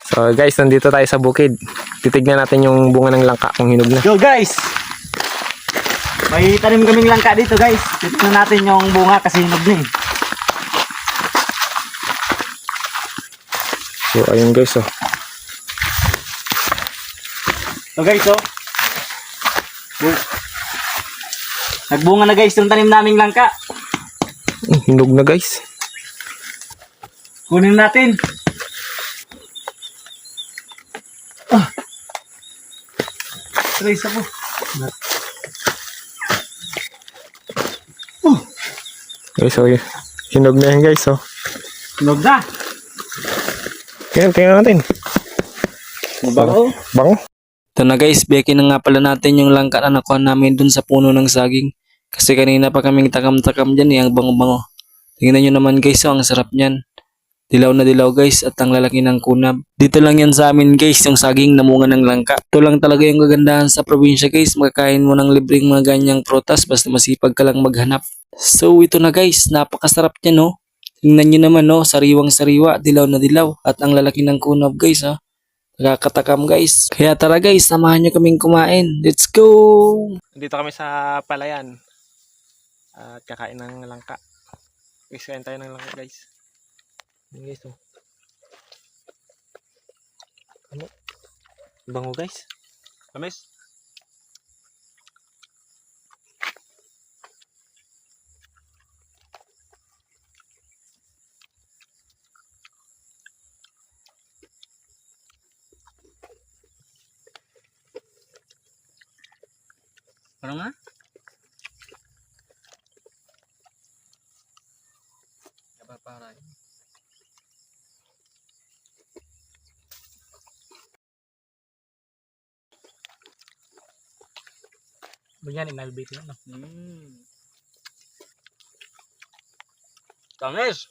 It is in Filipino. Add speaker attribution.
Speaker 1: So guys, nandito tayo sa bukid. Titignan natin yung bunga ng langka kung hinog na.
Speaker 2: Go guys! May tanim kaming langka dito guys. Titignan natin yung bunga kasi hinog na eh.
Speaker 1: So ayun guys oh.
Speaker 2: So guys oh. Nagbunga na guys yung tanim naming langka.
Speaker 1: Hinog na guys.
Speaker 2: Kunin natin. Trace ako.
Speaker 1: Guys oh, hinog na yan guys oh.
Speaker 2: Hinog na.
Speaker 1: Tingnan natin.
Speaker 2: Mabango.
Speaker 1: Bango.
Speaker 3: Ito na guys, beke na nga pala natin yung langka na nakuha namin dun sa puno ng saging. Kasi kanina pa kaming takam-takam dyan ang bango-bango. Tingnan nyo naman guys, ang sarap nyan. Dilaw na dilaw guys at ang lalaki ng kunab. Dito lang yan sa amin guys, yung saging na munga ng langka. Ito lang talaga yung kagandahan sa probinsya guys, makakain mo ng libreng mga ganyang prutas basta masipag ka lang maghanap. So ito na guys, napakasarap nyan no. Tingnan nyo naman no, sariwang-sariwa, dilaw na dilaw at ang lalaki ng kunab guys ha. Nakakatakam guys. Kaya tara guys, samahan nyo kaming kumain. Let's go!
Speaker 1: Dito kami sa palayan. At kakain ng langka. Guys, kain tayo ng langka guys. Ayan guys oh. Ano? Bango guys. Kamis.
Speaker 2: Ano nga? Kapaparay. Banyan inalbit na. Tamis.